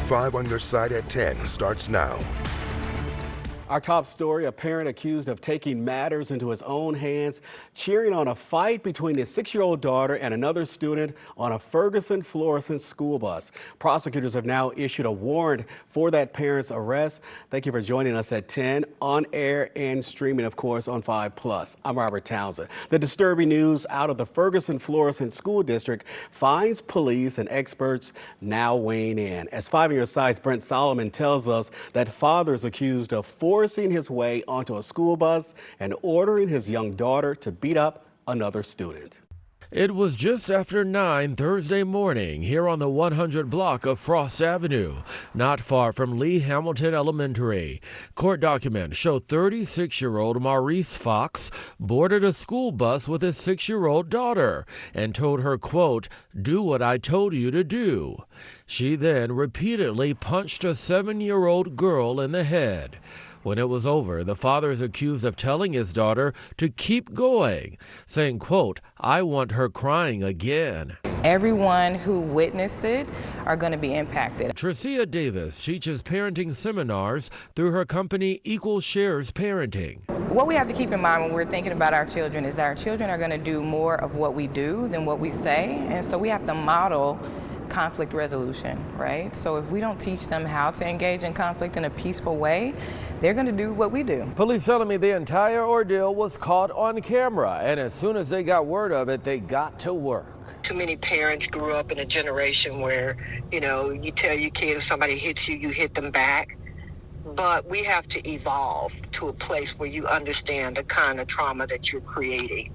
5 on Your Side at 10 starts now. Our top story, a parent accused of taking matters into his own hands, cheering on a fight between his 6-year-old daughter and another student on a Ferguson Florissant school bus. Prosecutors have now issued a warrant for that parent's arrest. Thank you for joining us at 10, on air and streaming, of course, on 5+. I'm Robert Townsend. The disturbing news out of the Ferguson Florissant School District finds police and experts now weighing in. As 5 on Your Side's Brent Solomon tells us that father is accused of forcing his way onto a school bus and ordering his young daughter to beat up another student. It was just after 9 Thursday morning here on the 100 block of Frost Avenue, not far from Lee Hamilton Elementary. Court documents show 36-year-old Maurice Fox boarded a school bus with his 6-year-old daughter and told her, quote, "Do what I told you to do." She then repeatedly punched a 7-year-old girl in the head. When it was over, the father is accused of telling his daughter to keep going, saying, quote, "I want her crying again." Everyone who witnessed it are going to be impacted. Tricia Davis teaches parenting seminars through her company Equal Shares Parenting. What we have to keep in mind when we're thinking about our children is that our children are going to do more of what we do than what we say, and so we have to model conflict resolution, right? So if we don't teach them how to engage in conflict in a peaceful way, they're going to do what we do. Police telling me the entire ordeal was caught on camera, and as soon as they got word of it, they got to work. Too many parents grew up in a generation where, you tell your kid if somebody hits you, you hit them back. But we have to evolve to a place where you understand the kind of trauma that you're creating,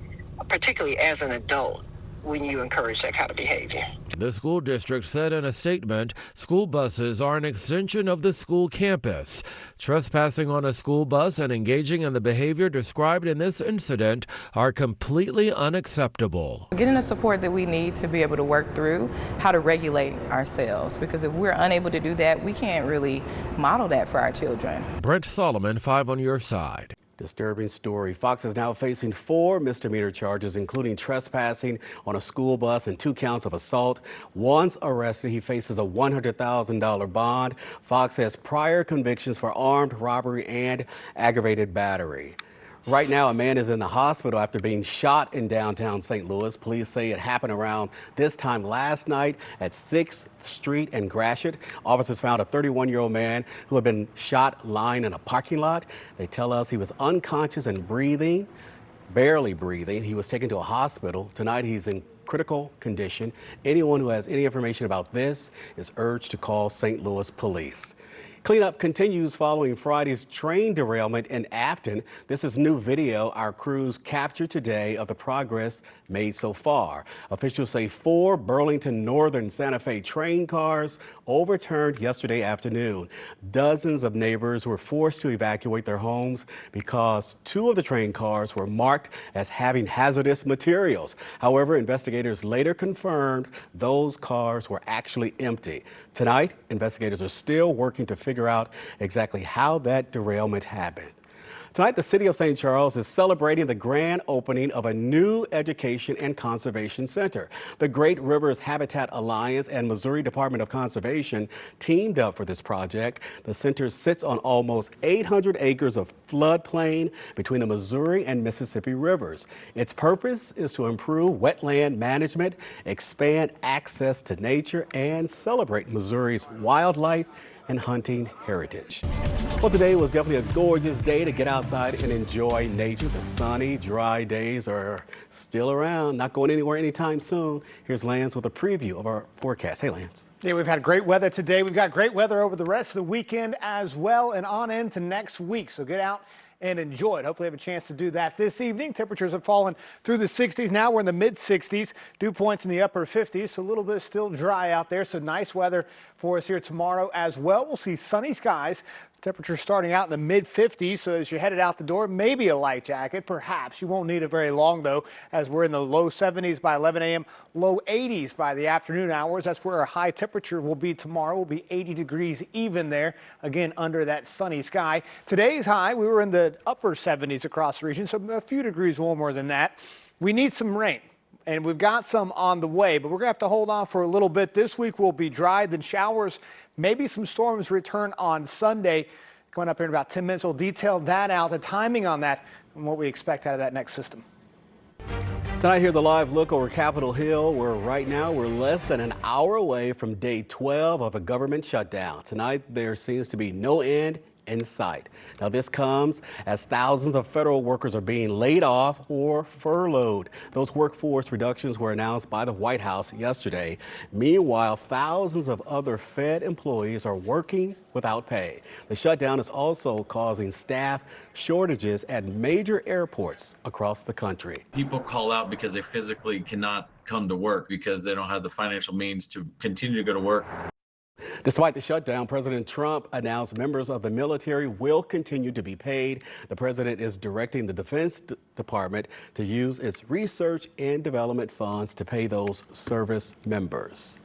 particularly as an adult, when you encourage that kind of behavior. The school district said in a statement, school buses are an extension of the school campus. Trespassing on a school bus and engaging in the behavior described in this incident are completely unacceptable. Getting the support that we need to be able to work through how to regulate ourselves, because if we're unable to do that, we can't really model that for our children. Brent Solomon, 5 on Your Side. Disturbing story. Fox is now facing 4 misdemeanor charges, including trespassing on a school bus and 2 counts of assault. Once arrested, he faces a $100,000 bond. Fox has prior convictions for armed robbery and aggravated battery. Right now, a man is in the hospital after being shot in downtown St. Louis. Police say it happened around this time last night at 6th Street and Gratiot. Officers found a 31-year-old man who had been shot lying in a parking lot. They tell us he was unconscious and breathing, barely breathing. He was taken to a hospital. Tonight, he's in critical condition. Anyone who has any information about this is urged to call St. Louis police. Cleanup continues following Friday's train derailment in Afton. This is new video our crews captured today of the progress made so far. Officials say 4 Burlington Northern Santa Fe train cars overturned yesterday afternoon. Dozens of neighbors were forced to evacuate their homes because 2 of the train cars were marked as having hazardous materials. However, investigators later confirmed those cars were actually empty. Tonight, investigators are still working to figure out exactly how that derailment happened. Tonight, the city of St. Charles is celebrating the grand opening of a new education and conservation center. The Great Rivers Habitat Alliance and Missouri Department of Conservation teamed up for this project. The center sits on almost 800 acres of floodplain between the Missouri and Mississippi rivers. Its purpose is to improve wetland management, expand access to nature, and celebrate Missouri's wildlife and hunting heritage. Well, today was definitely a gorgeous day to get outside and enjoy nature. The sunny, dry days are still around, not going anywhere anytime soon. Here's Lance with a preview of our forecast. Hey, Lance. Yeah, we've had great weather today. We've got great weather over the rest of the weekend as well and on into next week. So get out and enjoy it. Hopefully have a chance to do that this evening. Temperatures have fallen through the 60s. Now we're in the mid 60s, dew points in the upper 50s. So a little bit still dry out there. So nice weather for us here tomorrow as well. We'll see sunny skies. Temperatures starting out in the mid 50s. So as you're headed out the door, maybe a light jacket, perhaps. You won't need it very long though, as we're in the low 70s by 11 a.m., low 80s by the afternoon hours. That's where our high temperature will be tomorrow. Will be 80 degrees even there, again under that sunny sky. Today's high, we were in the upper 70s across the region, so a few degrees warmer than that. We need some rain. and we've got some on the way, but we're going to have to hold on for a little bit. This week will be dry, then showers, maybe some storms return on Sunday. Coming up here in about 10 minutes, we'll detail that out, the timing on that, and what we expect out of that next system. Tonight, here's a live look over Capitol Hill, where right now we're less than an hour away from day 12 of a government shutdown. Tonight, there seems to be no end in sight. Now, this comes as thousands of federal workers are being laid off or furloughed. Those workforce reductions were announced by the White House yesterday. Meanwhile, thousands of other Fed employees are working without pay. The shutdown is also causing staff shortages at major airports across the country. People call out because they physically cannot come to work because they don't have the financial means to continue to go to work. Despite the shutdown, President Trump announced members of the military will continue to be paid. The president is directing the Defense Department to use its research and development funds to pay those service members.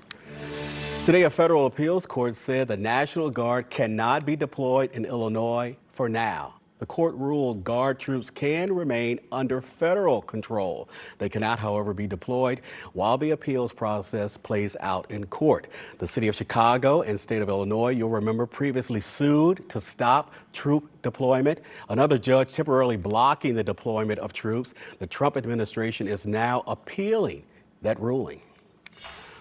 Today, a federal appeals court said the National Guard cannot be deployed in Illinois for now. The court ruled Guard troops can remain under federal control. They cannot, however, be deployed while the appeals process plays out in court. The city of Chicago and state of Illinois, you'll remember, previously sued to stop troop deployment. Another judge temporarily blocking the deployment of troops. The Trump administration is now appealing that ruling.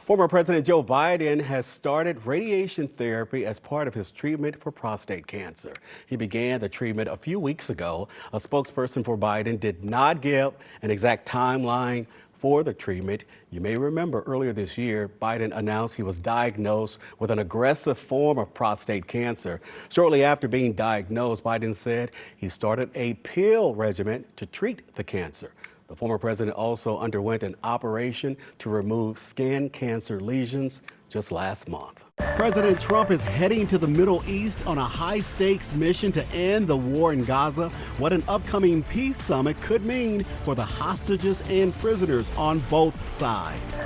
Former President Joe Biden has started radiation therapy as part of his treatment for prostate cancer. He began the treatment a few weeks ago. A spokesperson for Biden did not give an exact timeline for the treatment. You may remember earlier this year, Biden announced he was diagnosed with an aggressive form of prostate cancer. Shortly after being diagnosed, Biden said he started a pill regimen to treat the cancer. The former president also underwent an operation to remove skin cancer lesions just last month. President Trump is heading to the Middle East on a high-stakes mission to end the war in Gaza. What an upcoming peace summit could mean for the hostages and prisoners on both sides.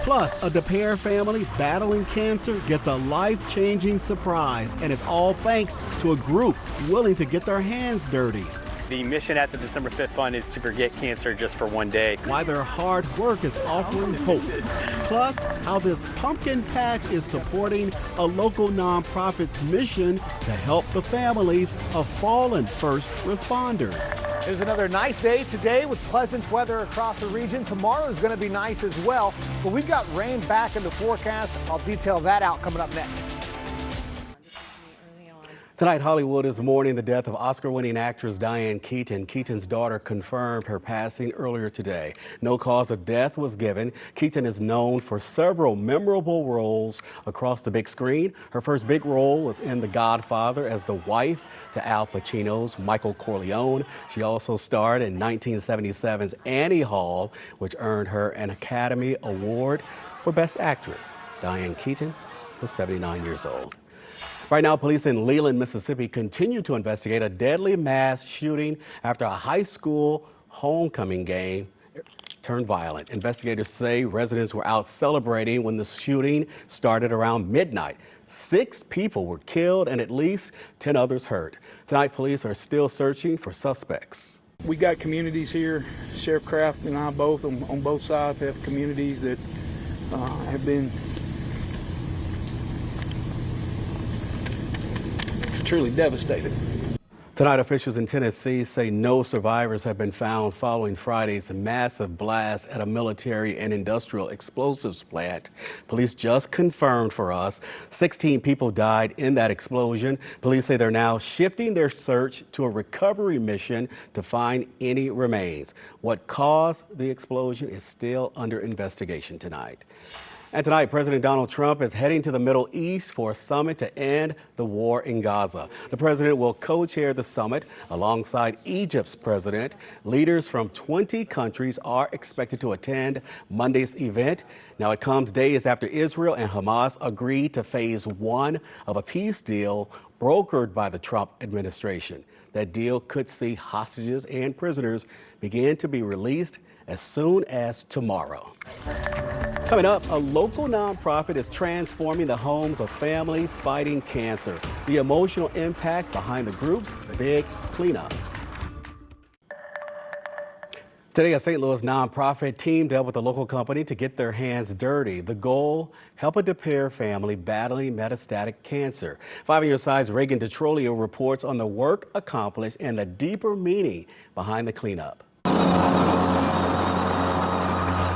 Plus, a DePere family battling cancer gets a life-changing surprise, and it's all thanks to a group willing to get their hands dirty. The mission at the December 5th Fund is to forget cancer just for one day. Why their hard work is offering hope. Plus, how this pumpkin patch is supporting a local nonprofit's mission to help the families of fallen first responders. There's another nice day today with pleasant weather across the region. Tomorrow is going to be nice as well, but we've got rain back in the forecast. I'll detail that out coming up next. Tonight, Hollywood is mourning the death of Oscar-winning actress Diane Keaton. Keaton's daughter confirmed her passing earlier today. No cause of death was given. Keaton is known for several memorable roles across the big screen. Her first big role was in The Godfather as the wife to Al Pacino's Michael Corleone. She also starred in 1977's Annie Hall, which earned her an Academy Award for Best Actress. Diane Keaton was 79 years old. Right now, police in Leland, Mississippi continue to investigate a deadly mass shooting after a high school homecoming game turned violent. Investigators say residents were out celebrating when the shooting started around midnight. 6 people were killed and at least 10 others hurt. Tonight, police are still searching for suspects. We got communities here. Sheriff Kraft and I both on both sides have communities that have been truly devastated. Tonight, officials in Tennessee say no survivors have been found following Friday's massive blast at a military and industrial explosives plant. Police just confirmed for us 16 people died in that explosion. Police say they're now shifting their search to a recovery mission to find any remains. What caused the explosion is still under investigation tonight. And tonight, President Donald Trump is heading to the Middle East for a summit to end the war in Gaza. The president will co-chair the summit alongside Egypt's president. Leaders from 20 countries are expected to attend Monday's event. Now, it comes days after Israel and Hamas agreed to phase 1 of a peace deal brokered by the Trump administration. That deal could see hostages and prisoners begin to be released as soon as tomorrow. Coming up, a local nonprofit is transforming the homes of families fighting cancer. The emotional impact behind the group's big cleanup. Today, a St. Louis nonprofit teamed up with a local company to get their hands dirty. The goal, help a DePere family battling metastatic cancer. 5 on your side's Reagan DeTrolio reports on the work accomplished and the deeper meaning behind the cleanup.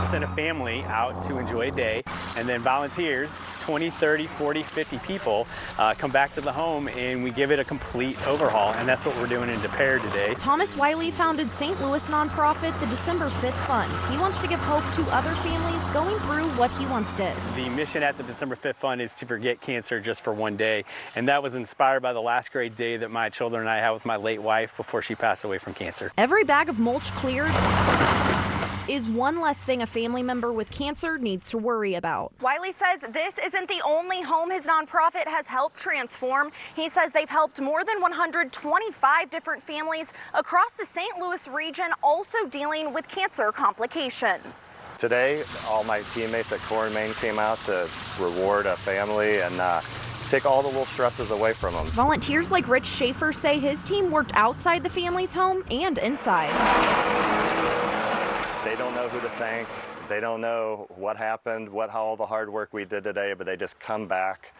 Send a family out to enjoy a day, and then volunteers, 20, 30, 40, 50 people, come back to the home and we give it a complete overhaul, and that's what we're doing in DePere today. Thomas Wiley founded St. Louis nonprofit the December 5th Fund. He wants to give hope to other families going through what he once did. The mission at the December 5th Fund is to forget cancer just for one day, and that was inspired by the last great day that my children and I had with my late wife before she passed away from cancer. Every bag of mulch cleared is one less thing a family member with cancer needs to worry about. Wiley says this isn't the only home his nonprofit has helped transform. He says they've helped more than 125 different families across the St. Louis region, also dealing with cancer complications. Today, all my teammates at Core and Main came out to reward a family and take all the little stresses away from them. Volunteers like Rich Schaefer say his team worked outside the family's home and inside. They don't know who to thank. They don't know what happened, all the hard work we did today, but they just come back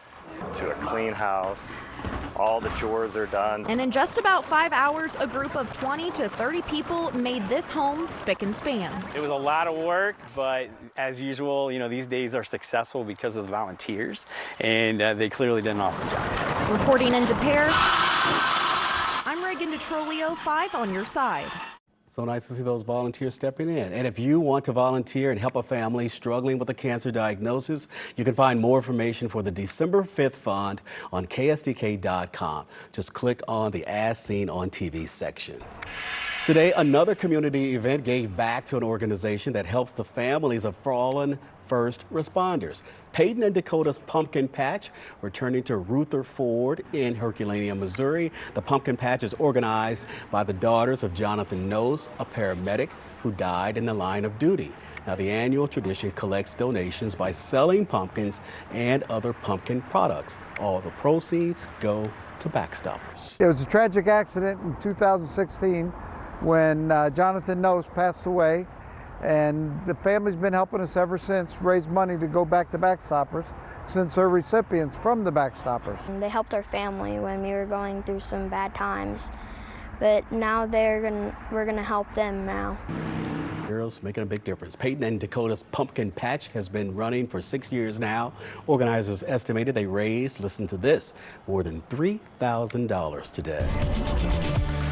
to a clean house. All the chores are done. And in just about 5 hours, a group of 20 to 30 people made this home spick and span. It was a lot of work, but as usual, these days are successful because of the volunteers, and they clearly did an awesome job. Reporting in DePere, I'm Reagan DeTrolio, 5 on your side. So nice to see those volunteers stepping in. And if you want to volunteer and help a family struggling with a cancer diagnosis, you can find more information for the December 5th Fund on KSDK.com. Just click on the As Seen on TV section. Today, another community event gave back to an organization that helps the families of fallen first responders. Peyton and Dakota's Pumpkin Patch returning to Rutherford in Herculaneum, Missouri. The Pumpkin Patch is organized by the daughters of Jonathan Nose, a paramedic who died in the line of duty. Now, the annual tradition collects donations by selling pumpkins and other pumpkin products. All the proceeds go to Backstoppers. It was a tragic accident in 2016 when Jonathan Nose passed away. And the family's been helping us ever since raise money to go back to Backstoppers since they're recipients from the Backstoppers. They helped our family when we were going through some bad times, but now we're gonna help them now. Girls making a big difference. Peyton and Dakota's Pumpkin Patch has been running for 6 years now. Organizers estimated they raised, listen to this, more than $3,000 today.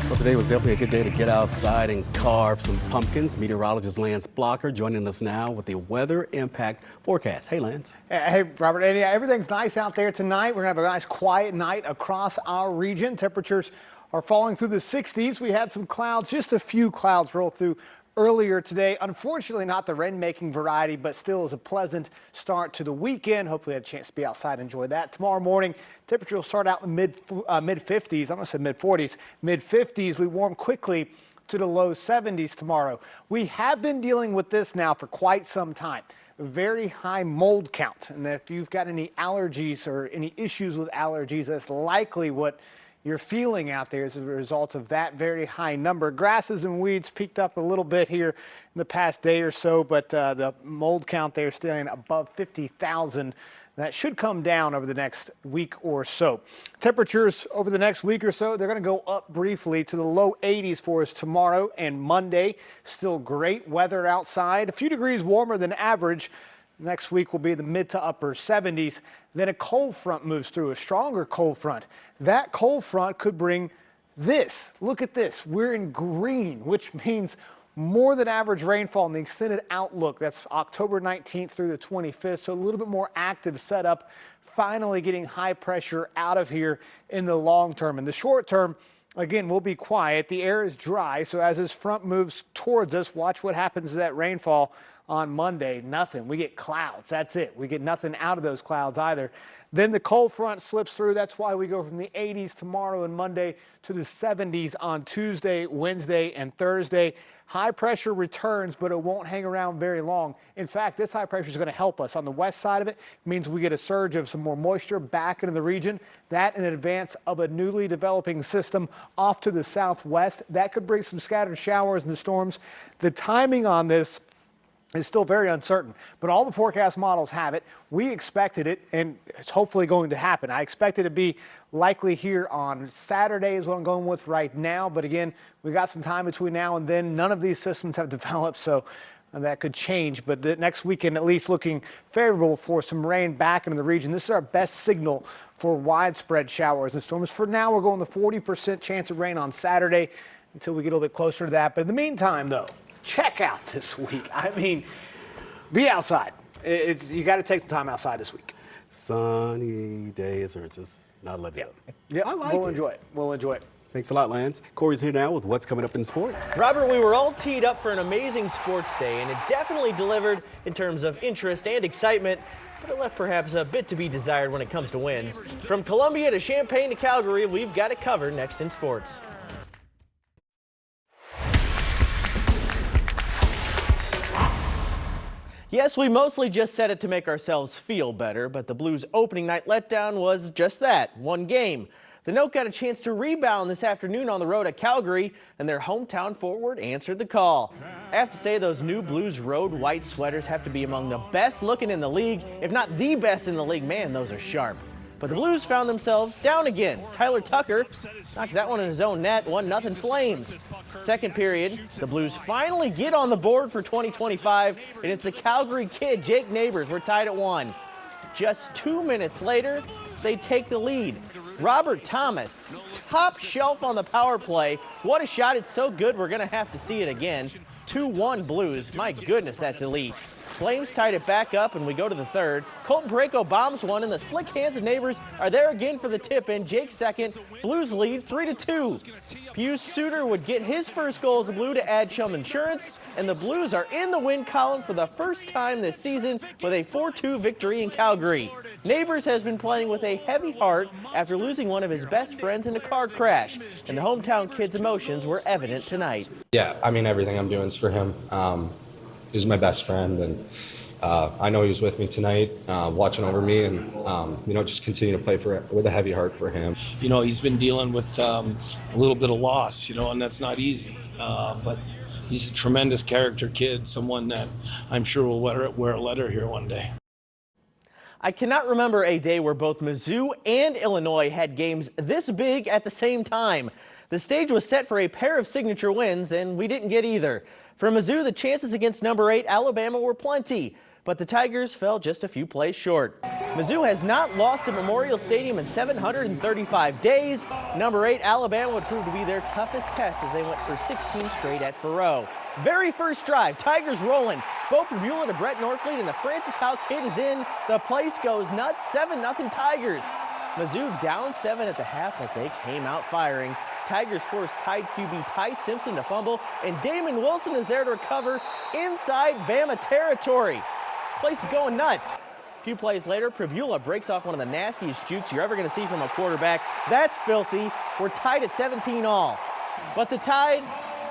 Well, today was definitely a good day to get outside and carve some pumpkins. Meteorologist Lance Blocker joining us now with the weather impact forecast. Hey, Lance. Hey, Robert. And yeah, everything's nice out there tonight. We're going to have a nice quiet night across our region. Temperatures are falling through the 60s. We had some clouds, just a few clouds roll through earlier today. Unfortunately, not the rain-making variety, but still is a pleasant start to the weekend. Hopefully, have a chance to be outside and enjoy that. Tomorrow morning, temperature will start out in mid-50s. I'm going to say mid-40s. Mid-50s. We warm quickly to the low 70s tomorrow. We have been dealing with this now for quite some time. Very high mold count. And if you've got any allergies or any issues with allergies, that's likely what you're feeling out there as a result of that very high number. Grasses and weeds peaked up a little bit here in the past day or so, but the mold count there is staying above 50,000. That should come down over the next week or so. Temperatures over the next week or so, they're going to go up briefly to the low 80s for us tomorrow and Monday. Still great weather outside, a few degrees warmer than average. Next week will be the mid to upper 70s. Then a cold front moves through, a stronger cold front. That cold front could bring this. Look at this. We're in green, which means more than average rainfall in the extended outlook. That's October 19th through the 25th. So a little bit more active setup. Finally getting high pressure out of here in the long term. In the short term, again, we'll be quiet. The air is dry. So as this front moves towards us, watch what happens to that rainfall on Monday, nothing. We get clouds. That's it. We get nothing out of those clouds either. Then the cold front slips through. That's why we go from the 80s tomorrow and Monday to the 70s on Tuesday, Wednesday, and Thursday. High pressure returns, but it won't hang around very long. In fact, this high pressure is going to help us. On the west side of it, means we get a surge of some more moisture back into the region. That in advance of a newly developing system off to the southwest. That could bring some scattered showers and storms. The timing on this is still very uncertain, but all the forecast models have it. We expected it, and it's hopefully going to happen. I expect it to be likely here on Saturday is what I'm going with right now, but again, we got some time between now and then. None of these systems have developed, so that could change, but the next weekend at least looking favorable for some rain back into the region. This is our best signal for widespread showers and storms. For now, we're going the 40% chance of rain on Saturday until we get a little bit closer to that. But in the meantime, though, check out this week. I mean, be outside. You got to take some time outside this week. Sunny days are just not letting up. Yeah, I like we'll it. enjoy it. We'll enjoy it. Thanks a lot, Lance. Corey's here now with what's coming up in sports. Robert, we were all teed up for an amazing sports day, and it definitely delivered in terms of interest and excitement, but it left perhaps a bit to be desired when it comes to wins. From Columbia to Champaign to Calgary, we've got it covered next in sports. Yes, we mostly just said it to make ourselves feel better, but the Blues' opening night letdown was just that, one game. The Note got a chance to rebound this afternoon on the road at Calgary, and their hometown forward answered the call. I have to say those new Blues road white sweaters have to be among the best looking in the league, if not the best in the league. Man, those are sharp. But the Blues found themselves down again. Tyler Tucker knocks that one in his own net, 1-0 Flames. Second period, the Blues finally get on the board for 2025, and it's the Calgary kid, Jake Neighbors. We're tied at 1. Just 2 minutes later, they take the lead. Robert Thomas, top shelf on the power play. What a shot. It's so good, we're going to have to see it again. 2-1 Blues. My goodness, that's elite. Flames tied it back up, and we go to the third. Colton Parayko bombs one, and the slick hands of Neighbors are there again for the tip-in. Jake second. Blues lead 3-2. Pius Suter would get his first goal as a Blue to add Chum Insurance, and the Blues are in the win column for the first time this season with a 4-2 victory in Calgary. Neighbors has been playing with a heavy heart after losing one of his best friends in a car crash, and the hometown kid's emotions were evident tonight. Yeah, I mean, everything I'm doing is for him. He's my best friend, and I know he was with me tonight, watching over me, and just continue to play with a heavy heart for him. You know, he's been dealing with a little bit of loss, and that's not easy. But he's a tremendous character kid, someone that I'm sure will wear a letter here one day. I cannot remember a day where both Mizzou and Illinois had games this big at the same time. The stage was set for a pair of signature wins, and we didn't get either. For Mizzou, the chances against number 8 Alabama were plenty, but the Tigers fell just a few plays short. Mizzou has not lost at Memorial Stadium in 735 days. Number 8 Alabama would prove to be their toughest test as they went for 16 straight at Faurot. Very first drive, Tigers rolling. Bo Pribula to Brett Norfleet, and the Francis Howe kid is in. The place goes nuts, 7-0 Tigers. Mizzou down 7 at the half, but they came out firing. Tigers forced Tide QB Ty Simpson to fumble, and Damon Wilson is there to recover inside Bama territory. Place is going nuts. A few plays later, Pribula breaks off one of the nastiest jukes you're ever going to see from a quarterback. That's filthy. We're tied at 17 all. But the Tide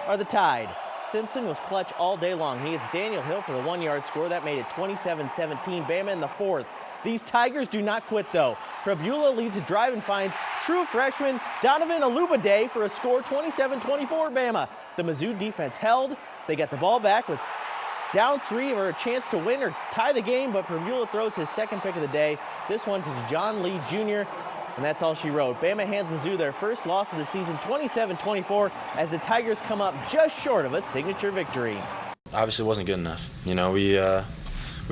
are the Tide. Simpson was clutch all day long. He hits Daniel Hill for the 1-yard score. That made it 27-17. Bama in the fourth. These Tigers do not quit, though. Pribula leads the drive and finds true freshman Donovan Alubade for a score, 27-24 Bama. The Mizzou defense held. They got the ball back with down 3 or a chance to win or tie the game, but Pribula throws his second pick of the day. This one to John Lee Jr., and that's all she wrote. Bama hands Mizzou their first loss of the season, 27-24, as the Tigers come up just short of a signature victory. Obviously, it wasn't good enough. We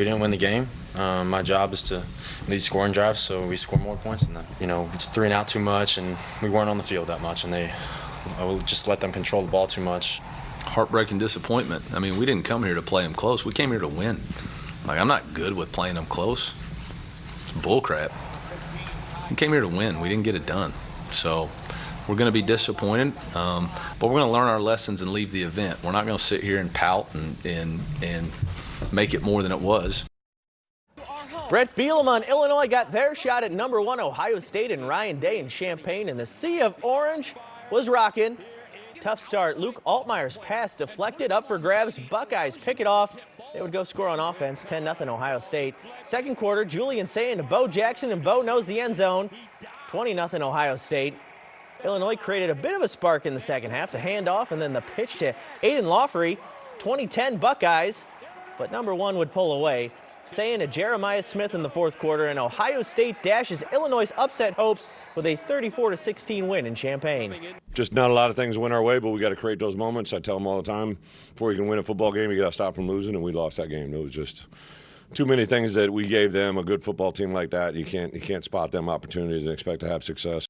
didn't win the game. My job is to lead scoring drives, so we score more points than them. It's 3 and out too much, and we weren't on the field that much, and I will just let them control the ball too much. Heartbreaking disappointment. I mean, we didn't come here to play them close. We came here to win. I'm not good with playing them close. It's bullcrap. We came here to win. We didn't get it done. So we're going to be disappointed, but we're going to learn our lessons and leave the event. We're not going to sit here and pout and make it more than it was. Brett Bielema, Illinois got their shot at number 1 Ohio State, and Ryan Day in Champaign in the Sea of Orange was rocking. Tough start. Luke Altmaier's pass deflected, up for grabs. Buckeyes pick it off. They would go score on offense, 10-0 Ohio State. Second quarter, Julian Sayin to Bo Jackson, and Bo knows the end zone. 20-0 Ohio State. Illinois created a bit of a spark in the second half. The handoff and then the pitch to Aiden Lawfrey. 20-10 Buckeyes, but number 1 would pull away. Sayin to Jeremiah Smith in the fourth quarter, and Ohio State dashes Illinois' upset hopes with a 34-16 win in Champaign. Just not a lot of things went our way, but we got to create those moments. I tell them all the time, before you can win a football game, you got to stop from losing, and we lost that game. It was just too many things that we gave them. A good football team like that, you can't spot them opportunities and expect to have success.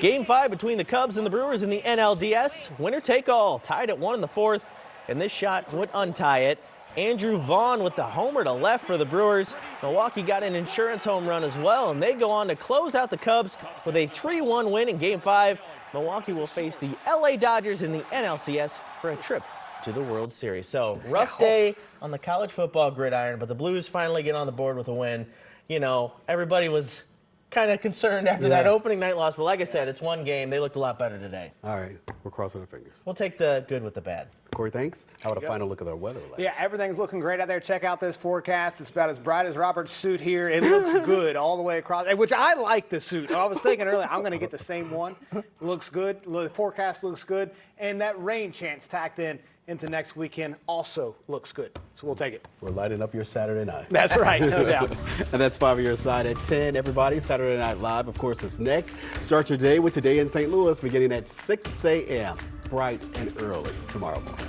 Game 5 between the Cubs and the Brewers in the NLDS. Winner take all, tied at 1 in the fourth, and this shot would untie it. Andrew Vaughn with the homer to left for the Brewers. Milwaukee got an insurance home run as well, and they go on to close out the Cubs with a 3-1 win in Game 5. Milwaukee will face the LA Dodgers in the NLCS for a trip to the World Series. So, rough day on the college football gridiron, but the Blues finally get on the board with a win. You know, everybody was kind of concerned after that opening night loss, but like I said, it's one game. They looked a lot better today. All right, we're crossing our fingers. We'll take the good with the bad. Corey, thanks. How about a final look at our weather? Yeah, everything's looking great out there. Check out this forecast. It's about as bright as Robert's suit here. It looks good all the way across, which I like the suit. I was thinking earlier, I'm going to get the same one. It looks good. The forecast looks good. And that rain chance tacked into next weekend also looks good. So we'll take it. We're lighting up your Saturday night. That's right, no doubt. And that's 5 of your side at 10. Everybody, Saturday Night Live, of course, is next. Start your day with Today in St. Louis beginning at 6 a.m. bright and early tomorrow morning.